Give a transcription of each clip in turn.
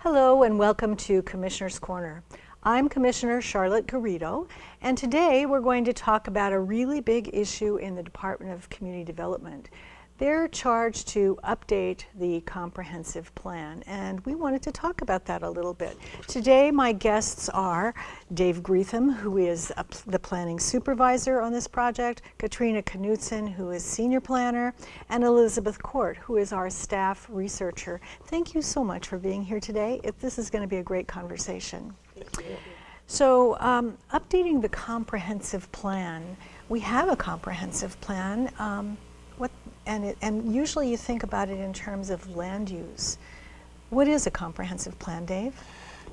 Hello and welcome to Commissioner's Corner. I'm Commissioner Charlotte Garrido, and today we're going to talk about a really big issue in the Department of Community Development. They're charged to update the comprehensive plan, and we wanted to talk about that a little bit. Today my guests are Dave Greetham, who is the planning supervisor on this project, Katrina Knudsen, who is senior planner, and Elizabeth Court, who is our staff researcher. Thank you so much for being here today. This is going to be a great conversation. Thank you. So updating the comprehensive plan, we have a comprehensive plan. And usually you think about it in terms of land use. What is a comprehensive plan, Dave?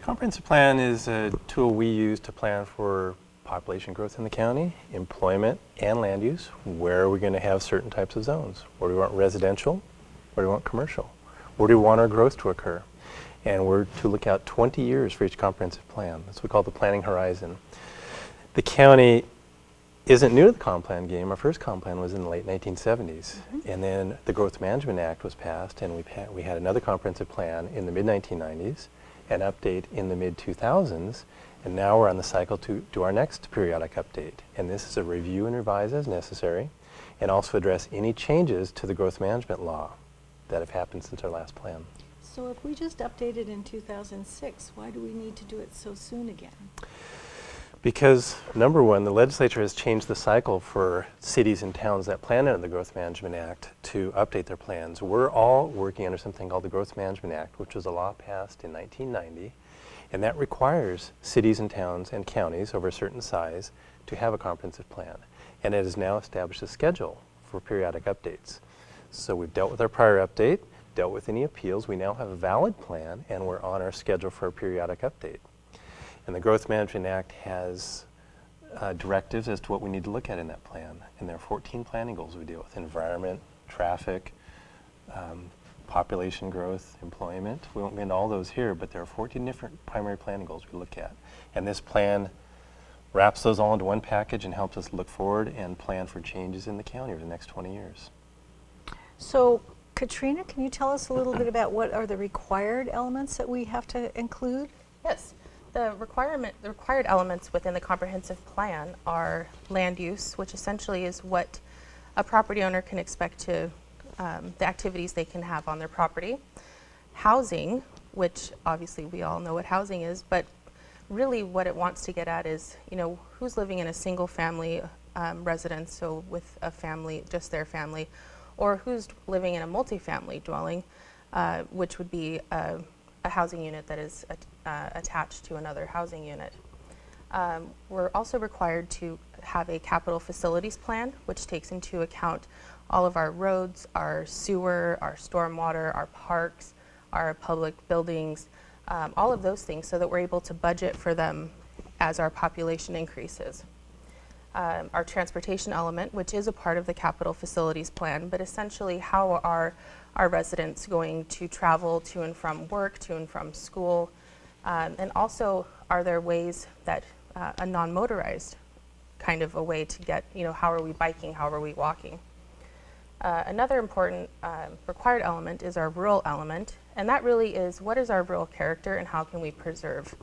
Comprehensive plan is a tool we use to plan for population growth in the county, employment, and land use. Where are we going to have certain types of zones? Where do we want residential? Where do we want commercial? Where do we want our growth to occur? And we're to look out 20 years for each comprehensive plan. That's what we call the planning horizon. The county isn't new to the comp plan game. Our first comp plan was in the late 1970s. And then the Growth Management Act was passed, and we had another comprehensive plan in the mid-1990s, an update in the mid-2000s, and now we're on the cycle to do our next periodic update. And this is a review and revise as necessary, and also address any changes to the growth management law that have happened since our last plan. So if we just updated in 2006, why do we need to do it so soon again? Because, number one, the legislature has changed the cycle for cities and towns that plan under the Growth Management Act to update their plans. We're all working under something called the Growth Management Act, which was a law passed in 1990, and that requires cities and towns and counties over a certain size to have a comprehensive plan. And it has now established a schedule for periodic updates. So we've dealt with our prior update, dealt with any appeals. We now have a valid plan, and we're on our schedule for a periodic update. And the Growth Management Act has directives as to what we need to look at in that plan. And there are 14 planning goals we deal with: environment, traffic, population growth, employment. We won't get into all those here, but there are 14 different primary planning goals we look at. And this plan wraps those all into one package and helps us look forward and plan for changes in the county over the next 20 years. So Katrina, can you tell us a little bit about what are the required elements that we have to include? Yes. The required elements within the comprehensive plan are land use, which essentially is what a property owner can expect to, the activities they can have on their property. Housing, which obviously we all know what housing is, but really what it wants to get at is, who's living in a single family residence, so with a family, just their family, or who's living in a multifamily dwelling, which would be a housing unit that is attached to another housing unit. We're also required to have a capital facilities plan, which takes into account all of our roads, our sewer, our stormwater, our parks, our public buildings, all of those things, so that we're able to budget for them as our population increases. Our transportation element, which is a part of the capital facilities plan, but essentially how are our residents going to travel to and from work, to and from school, and also are there ways that a non-motorized kind of a way to get, how are we biking, how are we walking? Another important required element is our rural element, and that really is what is our rural character and how can we preserve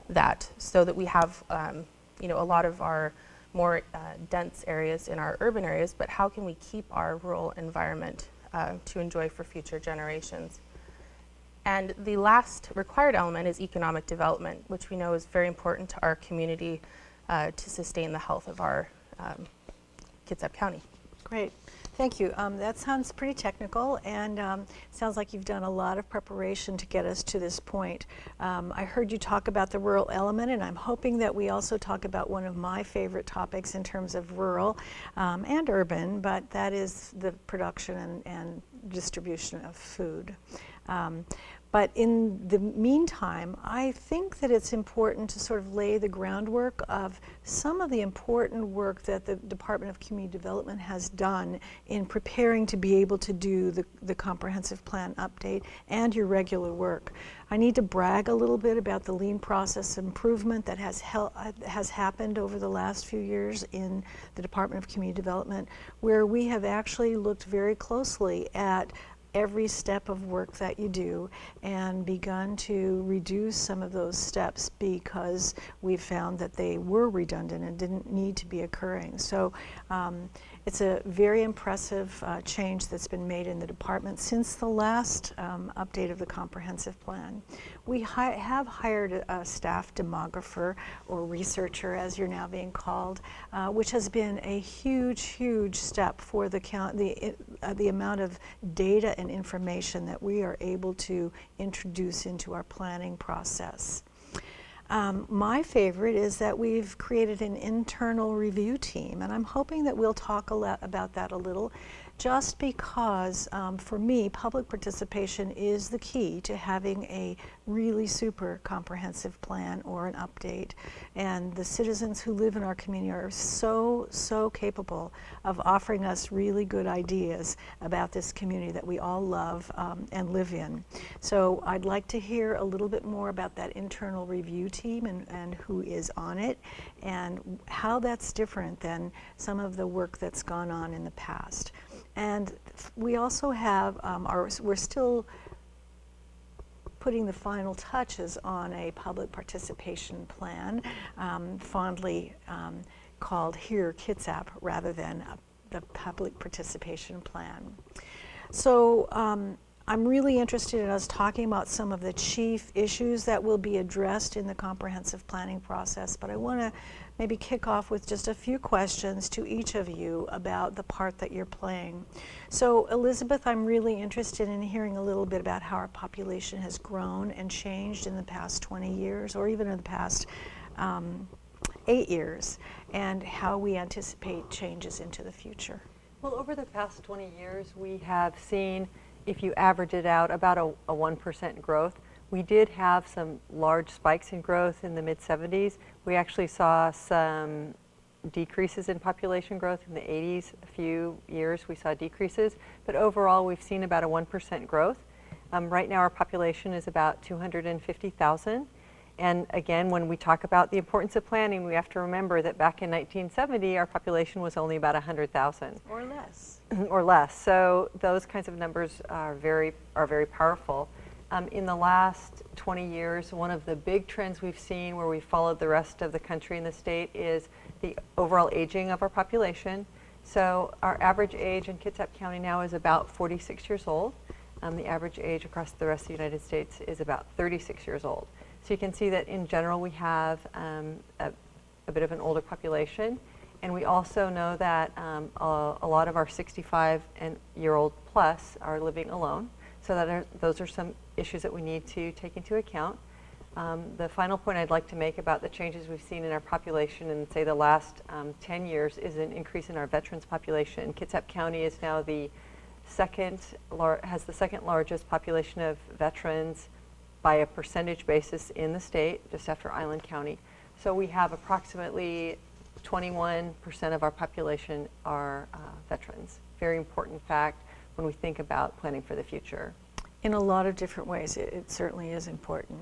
that so that we have a lot of our more dense areas in our urban areas, but how can we keep our rural environment to enjoy for future generations? And the last required element is economic development, which we know is very important to our community to sustain the health of our Kitsap County. Great. Thank you. That sounds pretty technical, and sounds like you've done a lot of preparation to get us to this point. I heard you talk about the rural element, and I'm hoping that we also talk about one of my favorite topics in terms of rural and urban, but that is the production and distribution of food. But in the meantime, I think that it's important to sort of lay the groundwork of some of the important work that the Department of Community Development has done in preparing to be able to do the comprehensive plan update and your regular work. I need to brag a little bit about the lean process improvement that has happened over the last few years in the Department of Community Development, where we have actually looked very closely at every step of work that you do and begun to reduce some of those steps because we found that they were redundant and didn't need to be occurring. So it's a very impressive change that's been made in the department since the last update of the comprehensive plan. We have hired a staff demographer, or researcher as you're now being called, which has been a huge step for the amount of data and information that we are able to introduce into our planning process. My favorite is that we've created an internal review team, and I'm hoping that we'll talk about that a little, just because for me, public participation is the key to having a really super comprehensive plan or an update. And the citizens who live in our community are so capable of offering us really good ideas about this community that we all love and live in. So I'd like to hear a little bit more about that internal review team and who is on it, and how that's different than some of the work that's gone on in the past. And we also have, we're still putting the final touches on a public participation plan, fondly called Here Kitsap rather than the public participation plan. So I'm really interested in us talking about some of the chief issues that will be addressed in the comprehensive planning process, but I want to maybe kick off with just a few questions to each of you about the part that you're playing. So Elizabeth, I'm really interested in hearing a little bit about how our population has grown and changed in the past 20 years, or even in the past 8 years, and how we anticipate changes into the future. Well, over the past 20 years, we have seen, if you average it out, about a 1% growth. We did have some large spikes in growth in the mid-70s. We actually saw some decreases in population growth in the 80s. A few years we saw decreases, but overall we've seen about a 1% growth. Right now our population is about 250,000. And again, when we talk about the importance of planning, we have to remember that back in 1970, our population was only about 100,000. Or less. Or less. So those kinds of numbers are very powerful. In the last 20 years, one of the big trends we've seen where we followed the rest of the country and the state is the overall aging of our population. So our average age in Kitsap County now is about 46 years old. The average age across the rest of the United States is about 36 years old. So you can see that in general we have a bit of an older population. And we also know that a lot of our 65-year-old plus are living alone. So those are some issues that we need to take into account. The final point I'd like to make about the changes we've seen in our population in, say, the last 10 years is an increase in our veterans population. Kitsap County is now has the second largest population of veterans by a percentage basis in the state, just after Island County. So we have approximately 21% of our population are veterans. Very important fact when we think about planning for the future. In a lot of different ways, it certainly is important.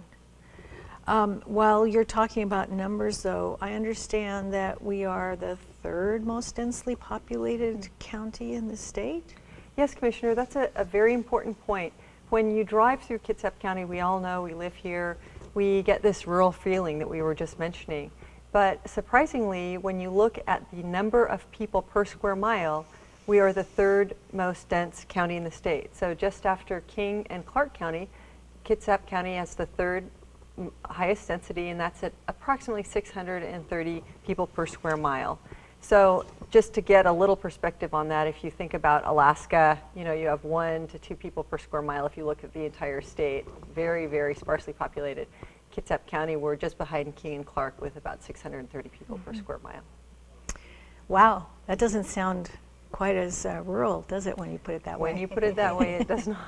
While you're talking about numbers, though, I understand that we are the third most densely populated county in the state? Yes, Commissioner, that's a very important point. When you drive through Kitsap County, we all know, we live here, we get this rural feeling that we were just mentioning. But surprisingly, when you look at the number of people per square mile, we are the third most dense county in the state. So just after King and Clark County, Kitsap County has the third highest density, and that's at approximately 630 people per square mile. So just to get a little perspective on that, if you think about Alaska, you have 1 to 2 people per square mile. If you look at the entire state, very sparsely populated. Kitsap County, we're just behind King and Clark with about 630 people per square mile. Wow, that doesn't sound quite as rural, does it, when you put it that way? When you put it that way, it does not.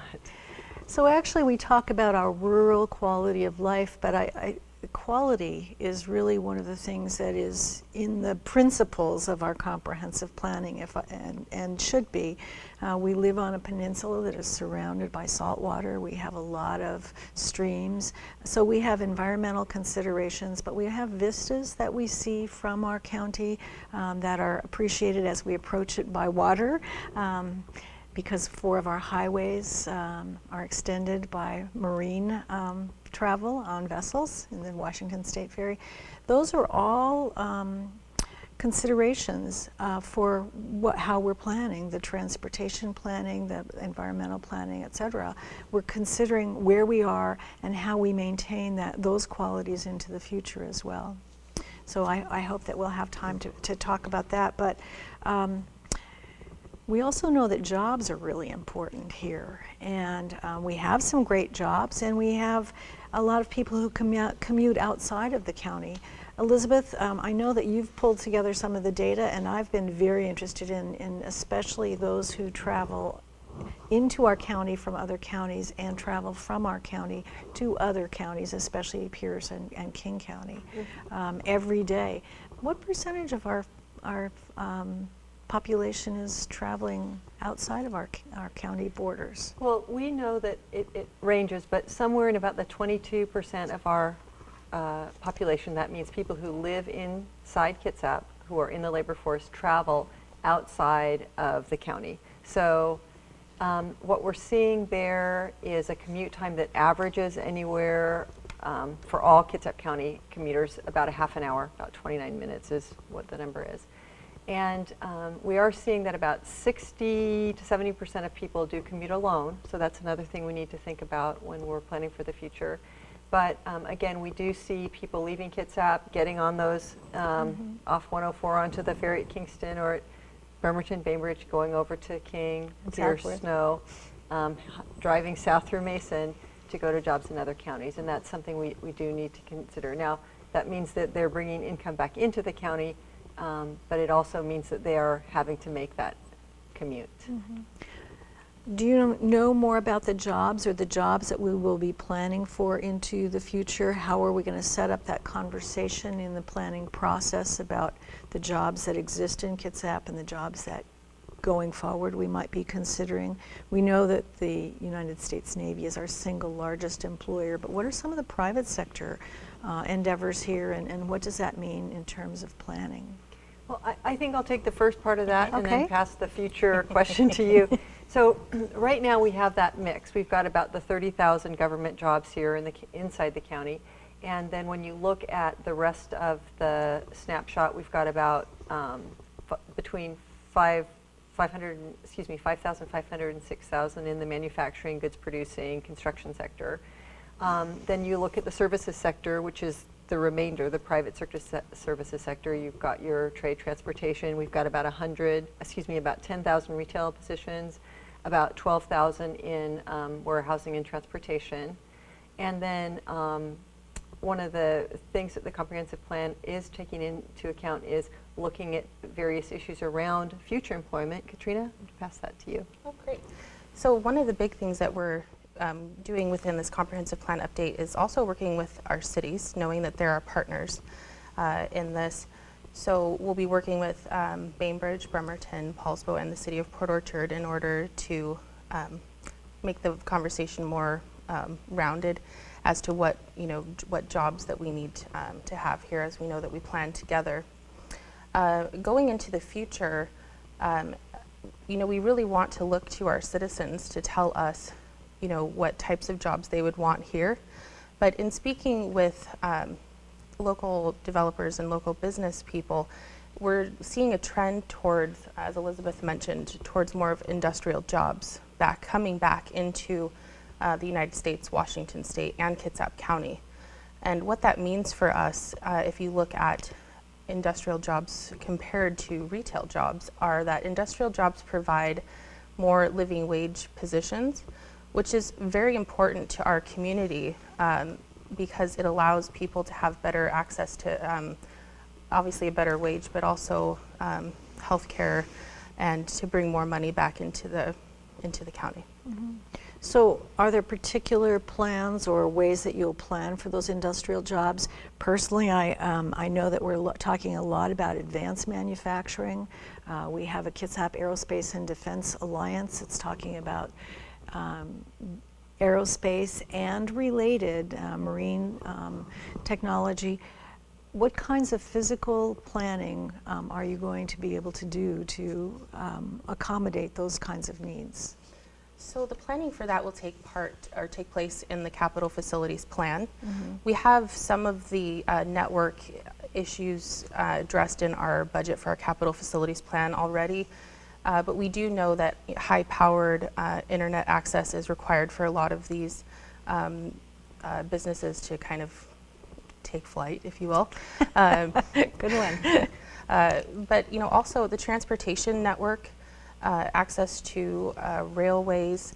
So actually we talk about our rural quality of life, but quality is really one of the things that is in the principles of our comprehensive planning, and should be. We live on a peninsula that is surrounded by salt water. We have a lot of streams. So we have environmental considerations, but we have vistas that we see from our county that are appreciated as we approach it by water. because 4 of our highways are extended by marine travel on vessels in the Washington State Ferry. Those are all considerations for how we're planning, the transportation planning, the environmental planning, et cetera. We're considering where we are and how we maintain those qualities into the future as well. So I hope that we'll have time to talk about that. But we also know that jobs are really important here. And we have some great jobs, and we have a lot of people who commute outside of the county. Elizabeth, I know that you've pulled together some of the data, and I've been very interested in especially those who travel into our county from other counties and travel from our county to other counties, especially Pierce and King County, every day. What percentage of our population is traveling outside of our county borders? Well, we know that it ranges, but somewhere in about the 22% of our population, that means people who live inside Kitsap, who are in the labor force, travel outside of the county. So what we're seeing there is a commute time that averages anywhere for all Kitsap County commuters about a half an hour, about 29 minutes is what the number is. And we are seeing that about 60 to 70% of people do commute alone, so that's another thing we need to think about when we're planning for the future. But again, we do see people leaving Kitsap, getting on those off 104 onto the ferry at Kingston or at Bremerton, Bainbridge, going over to King, Pierce, Snow, driving south through Mason to go to jobs in other counties. And that's something we do need to consider. Now, that means that they're bringing income back into the county, but it also means that they are having to make that commute. Do you know more about the jobs or the jobs that we will be planning for into the future? How are we going to set up that conversation in the planning process about the jobs that exist in Kitsap and the jobs that going forward we might be considering? We know that the United States Navy is our single largest employer, but what are some of the private sector endeavors here, and what does that mean in terms of planning? Well, I think I'll take the first part of that and Okay. then pass the future question to you. So right now we have that mix. We've got about the 30,000 government jobs here inside the county. And then when you look at the rest of the snapshot, we've got about between 5,500 and 6,000 in the manufacturing, goods producing, construction sector. Then you look at the services sector, which is the remainder, the private services sector. You've got your trade transportation. We've got about 10,000 retail positions, about 12,000 in warehousing and transportation. And then one of the things that the comprehensive plan is taking into account is looking at various issues around future employment. Katrina, I'll pass that to you. Oh, great. So one of the big things that we're doing within this comprehensive plan update is also working with our cities, knowing that there are partners in this. So we'll be working with Bainbridge, Bremerton, Paulsbo, and the city of Port Orchard in order to make the conversation more rounded as to what jobs that we need to have here, as we know that we plan together. Going into the future, we really want to look to our citizens to tell us what types of jobs they would want here. But in speaking with local developers and local business people, we're seeing a trend towards, as Elizabeth mentioned, towards more of industrial jobs coming back into the United States, Washington State, and Kitsap County. And what that means for us, if you look at industrial jobs compared to retail jobs, are that industrial jobs provide more living wage positions, which is very important to our community because it allows people to have better access to obviously a better wage, but also health care, and to bring more money back into the county. So are there particular plans or ways that you'll plan for those industrial jobs? Personally, I know that we're talking a lot about advanced manufacturing. We have a Kitsap Aerospace and Defense Alliance that's talking about aerospace and related marine technology. what kinds of physical planning are you going to be able to do to accommodate those kinds of needs? So the planning for that will take place in the capital facilities plan. We have some of the network issues addressed in our budget for our capital facilities plan already, but we do know that high-powered internet access is required for a lot of these businesses to kind of take flight, if you will. Good one. But also the transportation network, access to railways.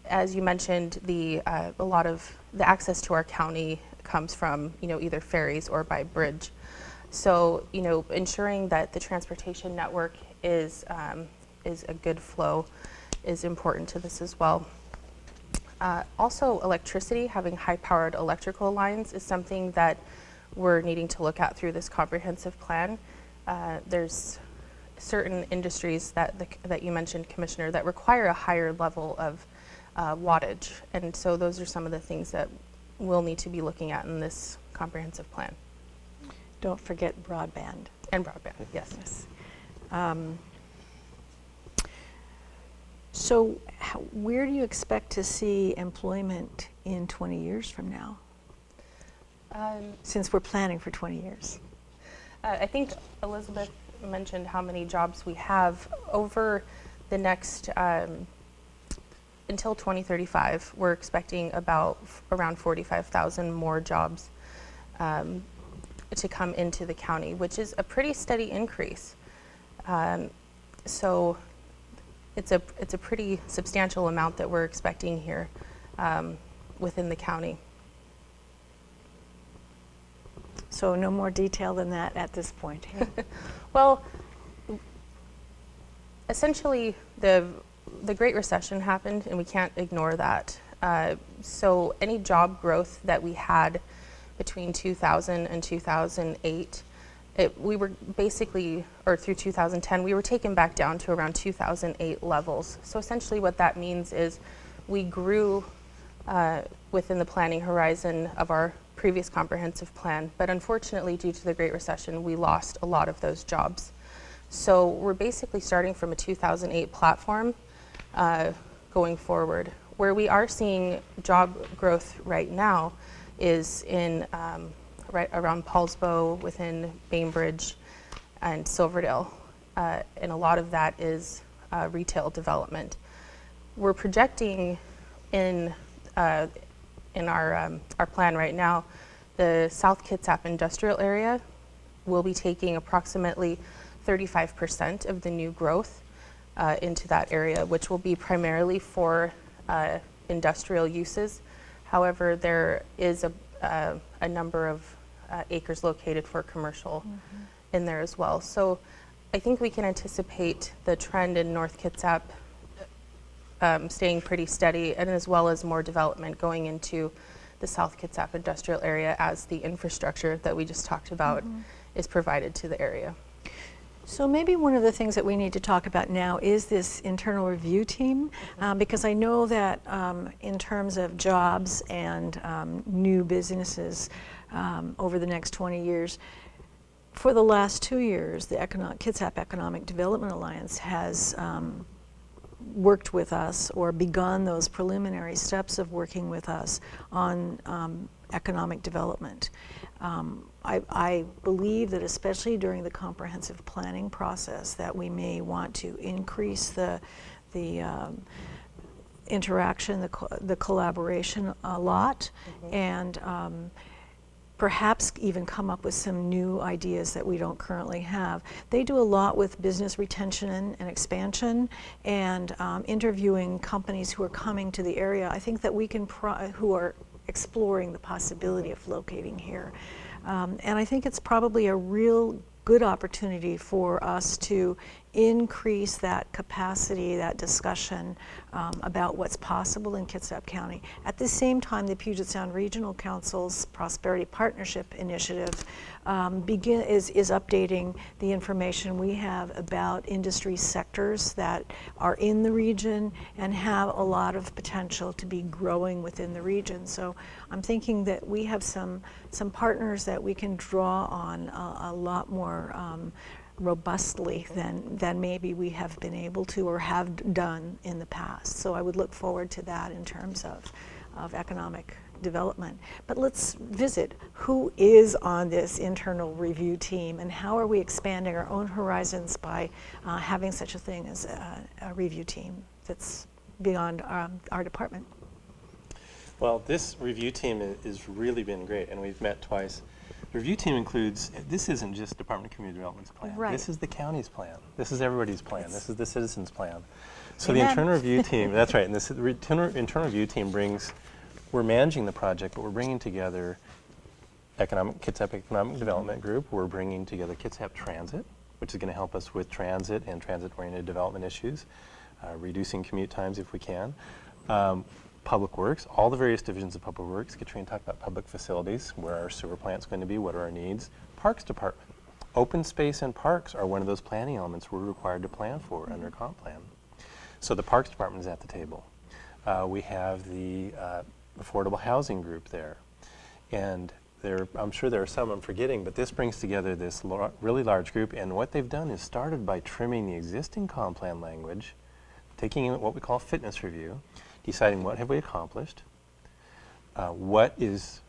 As you mentioned, a lot of the access to our county comes from either ferries or by bridge. So ensuring that the transportation network is a good flow is important to this as well. Also, electricity, having high-powered electrical lines is something that we're needing to look at through this comprehensive plan. There's certain industries that you mentioned, Commissioner, that require a higher level of wattage, and so those are some of the things that we'll need to be looking at in this comprehensive plan. Don't forget broadband. And broadband, yes. So where do you expect to see employment in 20 years from now? Since we're planning for 20 years. I think Elizabeth mentioned how many jobs we have over the next, until 2035, we're expecting around 45,000 more jobs to come into the county, which is a pretty steady increase. So it's a pretty substantial amount that we're expecting here within the county. So no more detail than that at this point. Well, essentially the Great Recession happened, and we can't ignore that. So any job growth that we had between 2000 and 2008, we were basically, or through 2010, we were taken back down to around 2008 levels. So essentially what that means is we grew within the planning horizon of our previous comprehensive plan, but unfortunately due to the Great Recession, we lost a lot of those jobs. So we're basically starting from a 2008 platform going forward. Where we are seeing job growth right now is in right around Paulsbo, within Bainbridge and Silverdale, and a lot of that is retail development. We're projecting in our plan right now, the South Kitsap industrial area will be taking approximately 35% of the new growth into that area, which will be primarily for industrial uses. However, there is a number of acres located for commercial in there as well. So I think we can anticipate the trend in North Kitsap staying pretty steady, and as well as more development going into the South Kitsap industrial area as the infrastructure that we just talked about is provided to the area. So maybe one of the things that we need to talk about now is this internal review team, because I know that in terms of jobs and new businesses over the next 20 years, for the last 2 years, the Kitsap Economic Development Alliance has worked with us or begun those preliminary steps of working with us on economic development. I believe that especially during the comprehensive planning process that we may want to increase the interaction, the collaboration a lot, and perhaps even come up with some new ideas that we don't currently have. They do a lot with business retention and expansion, and interviewing companies who are coming to the area. I think that we can, who are exploring the possibility of locating here. And I think it's probably a real good opportunity for us to increase that capacity, that discussion about what's possible in Kitsap County. At the same time, the Puget Sound Regional Council's Prosperity Partnership Initiative is updating the information we have about industry sectors that are in the region and have a lot of potential to be growing within the region. So I'm thinking that we have some partners that we can draw on a lot more robustly than maybe we have been able to or have done in the past. So I would look forward to that in terms of economic development. But let's visit who is on this internal review team and how are we expanding our own horizons by having such a thing as a review team that's beyond our department. Well, this review team has really been great, and we've met twice. The review team includes, this isn't just Department of Community Development's plan. Right. This is the county's plan. This is everybody's plan. This is the citizens' plan. So Amen. the internal review team, that's right, and this internal review team we're managing the project, but we're bringing together Kitsap Economic Development Group. We're bringing together Kitsap Transit, which is going to help us with transit and transit-oriented development issues, reducing commute times if we can. Public Works, all the various divisions of Public Works. Katrina talked about public facilities, where our sewer plant's going to be, what are our needs. Parks Department. Open space and parks are one of those planning elements we're required to plan for under comp plan. So the Parks Department is at the table. We have the affordable housing group there. And I'm sure there are some I'm forgetting, but this brings together this really large group, and what they've done is started by trimming the existing comp plan language, taking in what we call fitness review, deciding what have we accomplished, what is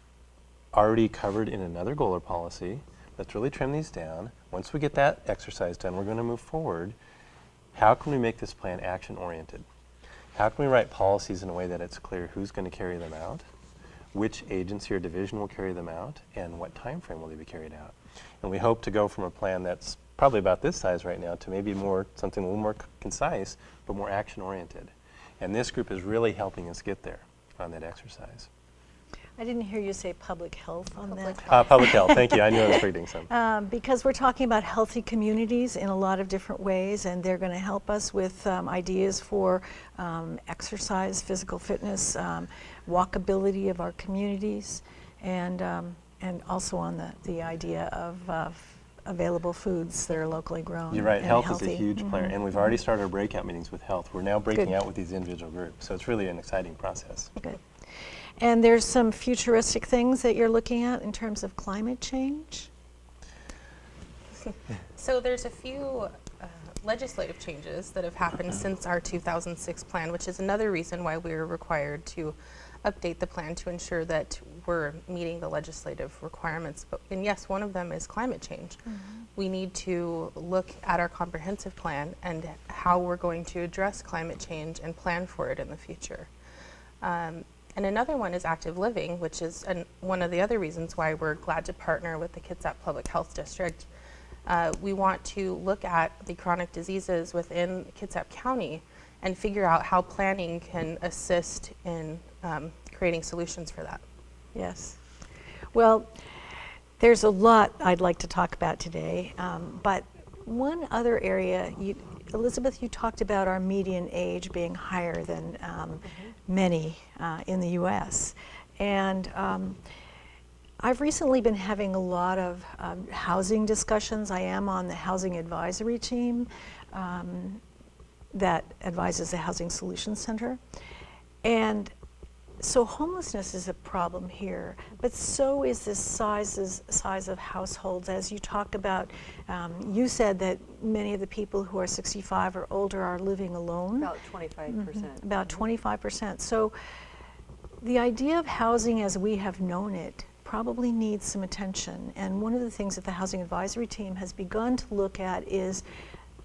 already covered in another goal or policy. Let's really trim these down. Once we get that exercise done, we're going to move forward. How can we make this plan action-oriented? How can we write policies in a way that it's clear who's going to carry them out, which agency or division will carry them out, and what time frame will they be carried out? And we hope to go from a plan that's probably about this size right now to maybe something a little more concise, but more action-oriented. And this group is really helping us get there on that exercise. I didn't hear you say public health on that. Public health, thank you. I knew I was forgetting some. Because we're talking about healthy communities in a lot of different ways, and they're going to help us with ideas for exercise, physical fitness, walkability of our communities, and also on the idea of available foods that are locally grown. You're right, and health healthy. is a huge player, and we've already started our breakout meetings with health. We're now breaking Good. out with these individual groups, so it's really an exciting process. Good. And there's some futuristic things that you're looking at in terms of climate change? So there's a few legislative changes that have happened since our 2006 plan, which is another reason why we're required to update the plan to ensure that we're meeting the legislative requirements. And yes, one of them is climate change. Mm-hmm. We need to look at our comprehensive plan and how we're going to address climate change and plan for it in the future. And another one is active living, which is one of the other reasons why we're glad to partner with the Kitsap Public Health District. We want to look at the chronic diseases within Kitsap County and figure out how planning can assist in creating solutions for that. Yes. Well, there's a lot I'd like to talk about today, but one other area, Elizabeth, you talked about our median age being higher than many in the U.S. And I've recently been having a lot of housing discussions. I am on the housing advisory team that advises the Housing Solutions Center. And so homelessness is a problem here, but so is the size of households. As you talked about, you said that many of the people who are 65 or older are living alone. About 25%. About 25%. So the idea of housing as we have known it probably needs some attention. And one of the things that the Housing Advisory Team has begun to look at is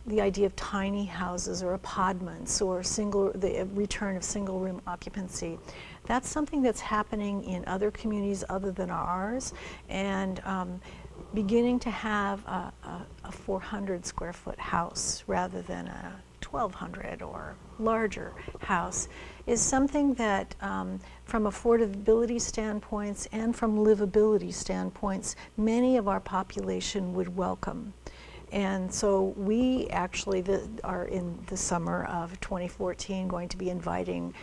the idea of tiny houses or apartments or the return of single room occupancy. That's something that's happening in other communities other than ours, and beginning to have a 400 square foot house rather than a 1,200 or larger house is something that from affordability standpoints and from livability standpoints, many of our population would welcome. And so we actually are in the summer of 2014 going to be inviting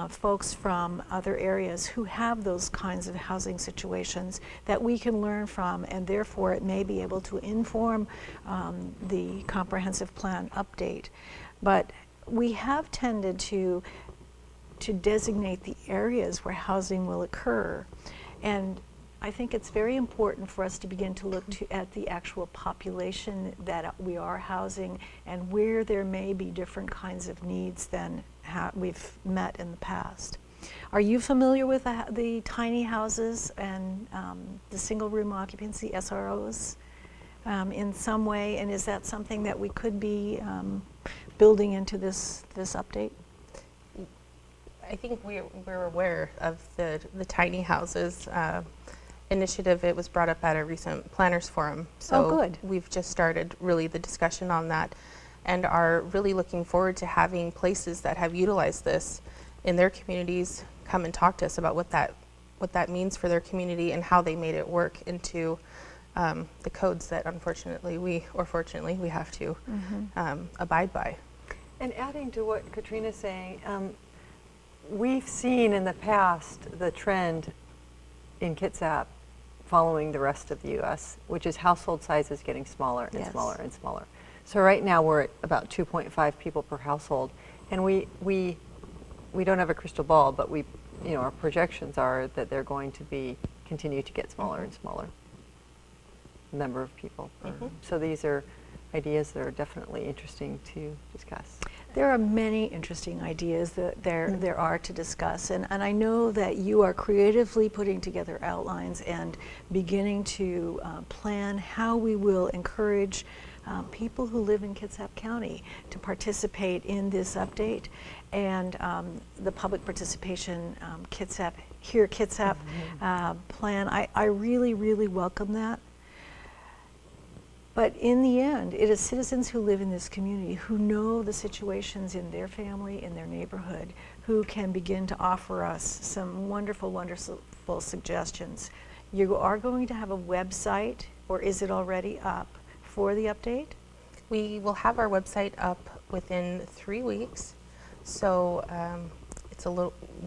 folks from other areas who have those kinds of housing situations that we can learn from, and therefore it may be able to inform the comprehensive plan update. But we have tended to designate the areas where housing will occur. And I think it's very important for us to begin to look at the actual population that we are housing and where there may be different kinds of needs than we've met in the past. Are you familiar with the tiny houses and the single room occupancy, SROs, in some way? And is that something that we could be building into this update? I think we're aware of the tiny houses initiative. It was brought up at a recent planners forum. So good. We've just started really the discussion on that and are really looking forward to having places that have utilized this in their communities come and talk to us about what that means for their community and how they made it work into the codes that unfortunately or fortunately we have to abide by. And adding to what Katrina's saying, we've seen in the past the trend in Kitsap following the rest of the U.S., which is household sizes getting smaller and Yes. smaller and smaller. So right now we're at about 2.5 people per household, and we don't have a crystal ball, but our projections are that they're going to continue to get smaller and smaller number of people. So these are ideas that are definitely interesting to discuss. There are many interesting ideas that there are to discuss, and I know that you are creatively putting together outlines and beginning to plan how we will encourage people who live in Kitsap County to participate in this update, and the public participation Kitsap plan. I really, really welcome that. But in the end, it is citizens who live in this community who know the situations in their family, in their neighborhood, who can begin to offer us some wonderful, wonderful suggestions. You are going to have a website, or is it already up, for the update? We will have our website up within 3 weeks. So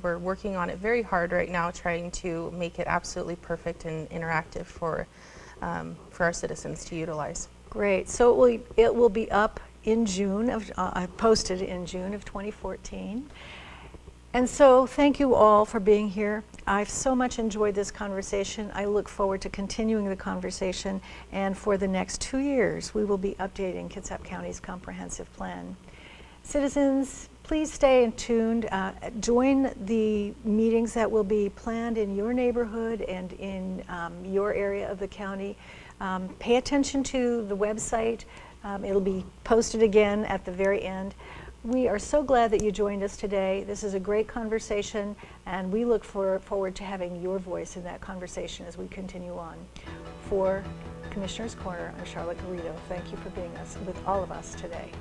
we're working on it very hard right now, trying to make it absolutely perfect and interactive for our citizens to utilize. Great. So it will be up in June posted in June of 2014. And so thank you all for being here. I've so much enjoyed this conversation. I look forward to continuing the conversation. And for the next 2 years, we will be updating Kitsap County's comprehensive plan. Citizens, please stay tuned. Join the meetings that will be planned in your neighborhood and in your area of the county. Pay attention to the website. It'll be posted again at the very end. We are so glad that you joined us today. This is a great conversation, and we look forward to having your voice in that conversation as we continue on. For Commissioner's Corner, I'm Charlotte Garrido. Thank you for being with all of us today.